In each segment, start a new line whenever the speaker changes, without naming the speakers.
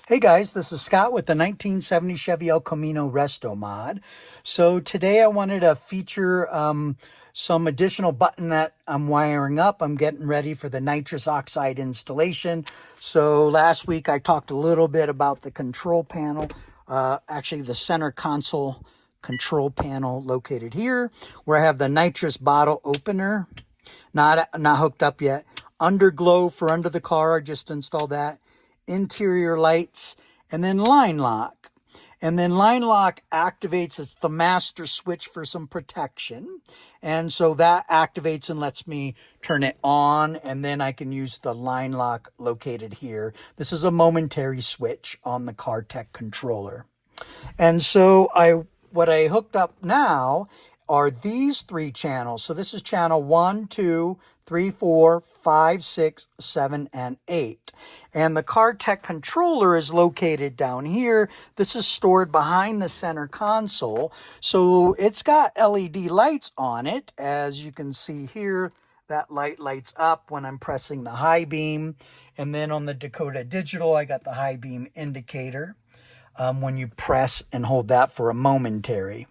Hey guys, this is Scott with the 1970 Chevy El Camino Restomod. So today I wanted to feature some additional button that I'm wiring up. I'm getting ready for the nitrous oxide installation. So last week I talked a little bit about the control panel, actually the center console control panel located here, where I have the nitrous bottle opener, not hooked up yet. Underglow for under the car, I just installed that. Interior lights, and then line lock. And then line lock activates as the master switch for some protection. And so that activates and lets me turn it on, and then I can use the line lock located here. This is a momentary switch on the Cartek controller. And so what I hooked up now are these three channels. So this is channel 1, 2, 3, 4, 5, 6, 7, and 8. And the Cartek controller is located down here. This is stored behind the center console. So it's got LED lights on it. As you can see here, that light lights up when I'm pressing the high beam. And then on the Dakota Digital, I got the high beam indicator. When you press and hold that for a momentary.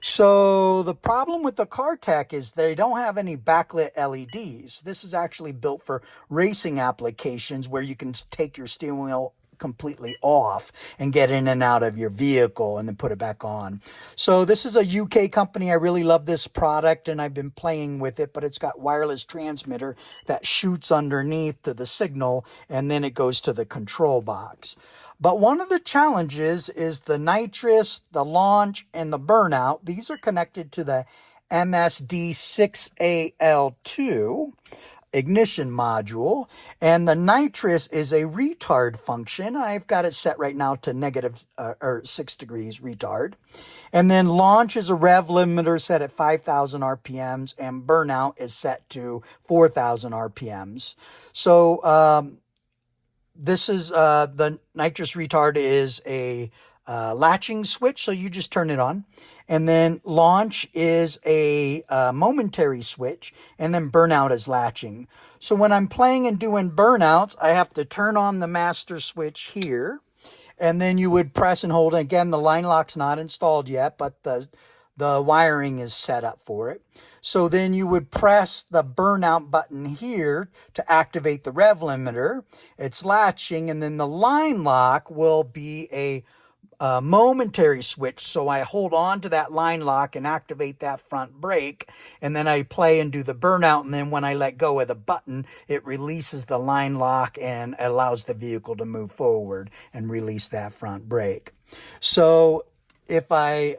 So the problem with the Cartek is they don't have any backlit LEDs. This is actually built for racing applications where you can take your steering wheel completely off and get in and out of your vehicle and then put it back on. So this is a UK company. I really love this product and I've been playing with it, but it's got wireless transmitter that shoots underneath to the signal and then it goes to the control box. But one of the challenges is the nitrous, the launch, and the burnout. These are connected to the MSD6AL2 ignition module, and the nitrous is a retard function. I've got it set right now to negative or 6 degrees retard. And then launch is a rev limiter set at 5,000 RPMs, and burnout is set to 4,000 RPMs. So this is the nitrous retard is a latching switch, so you just turn it on. And then launch is a momentary switch, and then burnout is latching. So when I'm playing and doing burnouts, I have to turn on the master switch here, and then you would press and hold. Again, the line lock's not installed yet, but the wiring is set up for it. So then you would press the burnout button here to activate the rev limiter. It's latching, and then the line lock will be a momentary switch. So I hold on to that line lock and activate that front brake, and then I play and do the burnout. And then when I let go of the button, it releases the line lock and allows the vehicle to move forward and release that front brake. So if I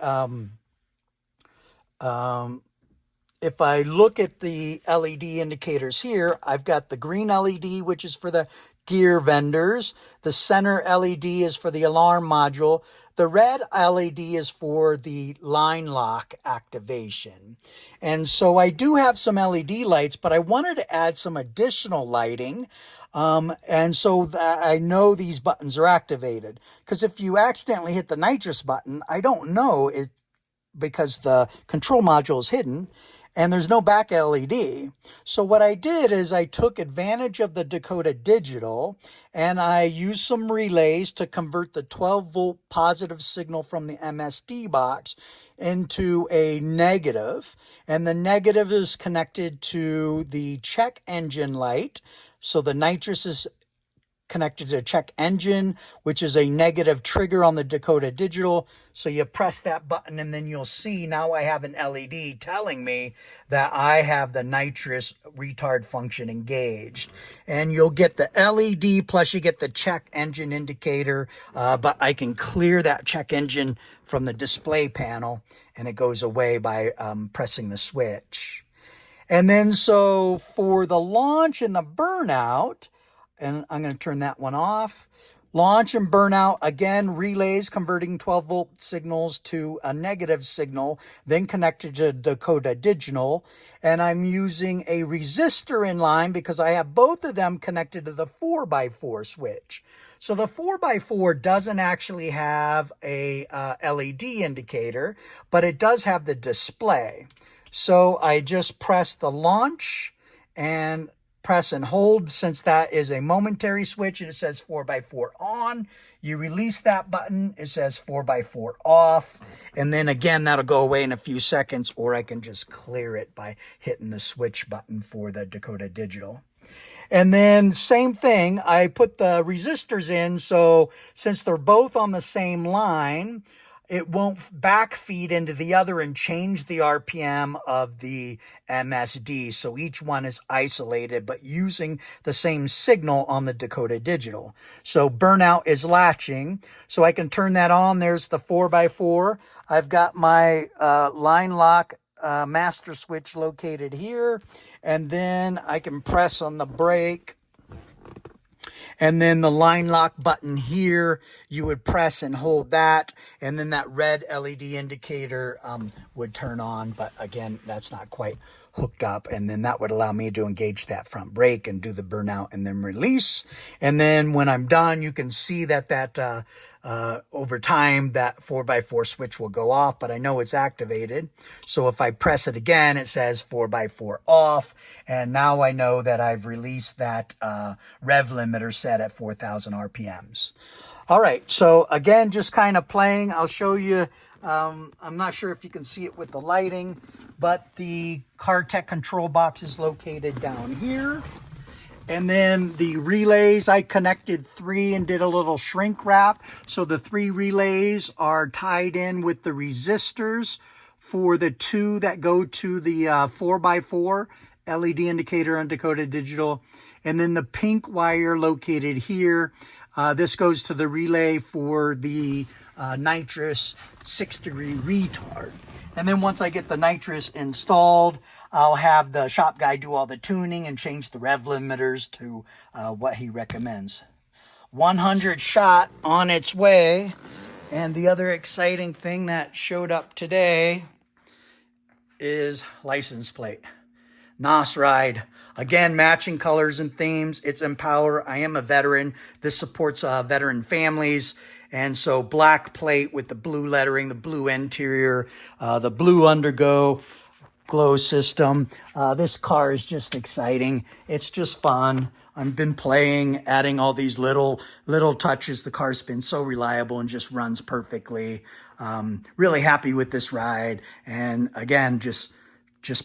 look at the LED indicators here, I've got the green LED, which is for the gear vendors. The center LED is for the alarm module. The red LED is for the line lock activation. And so I do have some LED lights, but I wanted to add some additional lighting. And so that I know these buttons are activated. Because if you accidentally hit the nitrous button, I don't know it, because the control module is hidden and there's no back LED. So what I did is I took advantage of the Dakota Digital and I used some relays to convert the 12-volt positive signal from the MSD box into a negative. And the negative is connected to the check engine light. So the nitrous is connected to check engine, which is a negative trigger on the Dakota Digital. So you press that button and then you'll see now I have an LED telling me that I have the nitrous retard function engaged. And you'll get the LED plus you get the check engine indicator, but I can clear that check engine from the display panel and it goes away by pressing the switch. And then so for the launch and the burnout, and I'm going to turn that one off. Launch and burnout, again, relays converting 12-volt signals to a negative signal, then connected to Dakota Digital. And I'm using a resistor in line because I have both of them connected to the 4x4 switch. So the 4x4 doesn't actually have a LED indicator, but it does have the display. So I just press the launch and press and hold, since that is a momentary switch and it says 4x4 on. You release that button, it says 4x4 off. And then again, that'll go away in a few seconds, or I can just clear it by hitting the switch button for the Dakota Digital. And then same thing, I put the resistors in, so since they're both on the same line, it won't backfeed into the other and change the RPM of the MSD. So each one is isolated, but using the same signal on the Dakota Digital. So burnout is latching. So I can turn that on. There's the 4x4. I've got my line lock master switch located here. And then I can press on the brake. And then the line lock button here, you would press and hold that, and then that red LED indicator would turn on. But again, that's not quite hooked up. And then that would allow me to engage that front brake and do the burnout and then release. And then when I'm done, you can see that over time, that 4x4 switch will go off, but I know it's activated. So if I press it again, it says 4x4 off. And now I know that I've released that rev limiter set at 4,000 RPMs. All right, so again, just kind of playing. I'll show you. I'm not sure if you can see it with the lighting, but the Cartek control box is located down here. And then the relays, I connected 3 and did a little shrink wrap. So the 3 relays are tied in with the resistors for the 2 that go to the 4x4 LED indicator on Dakota Digital. And then the pink wire located here, this goes to the relay for the nitrous 6-degree retard. And then once I get the nitrous installed, I'll have the shop guy do all the tuning and change the rev limiters to what he recommends. 100 shot on its way. And the other exciting thing that showed up today is license plate. NOS ride. Again, matching colors and themes. It's Empower. I am a veteran. This supports veteran families. And so black plate with the blue lettering, the blue interior, the blue undergo glow system. This car is just exciting. It's just fun. I've been playing, adding all these little touches. The car's been so reliable and just runs perfectly. Really happy with this ride. And again, just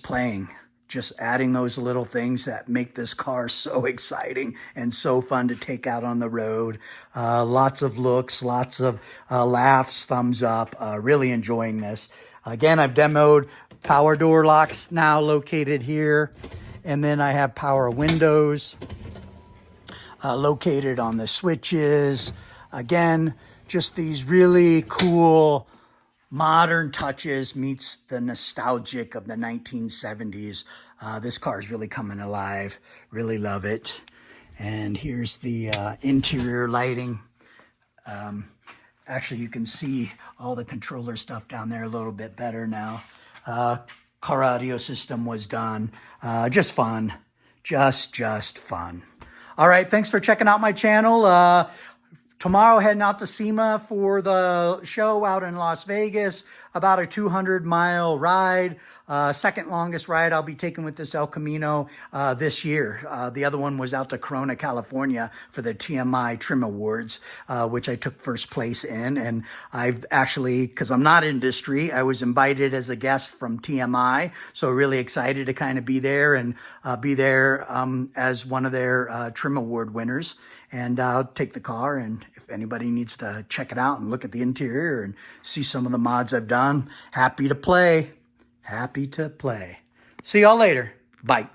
playing. Just adding those little things that make this car so exciting and so fun to take out on the road. Lots of looks, lots of laughs, thumbs up. Really enjoying this. Again, I've demoed power door locks now located here. And then I have power windows located on the switches. Again, just these really cool modern touches meets the nostalgic of the 1970s. This car is really coming alive. Really love it. And here's the interior lighting. Actually, you can see all the controller stuff down there a little bit better now. Car audio system was done. Just fun. Just fun. All right, thanks for checking out my channel. Tomorrow, heading out to SEMA for the show out in Las Vegas. About a 200-mile ride. Second longest ride I'll be taking with this El Camino this year. The other one was out to Corona, California for the TMI Trim Awards, which I took first place in. And I've actually, because I'm not industry, I was invited as a guest from TMI. So really excited to kind of be there and be there as one of their Trim Award winners. And I'll take the car, and if anybody needs to check it out and look at the interior and see some of the mods I've done, happy to play. Happy to play. See y'all later. Bye.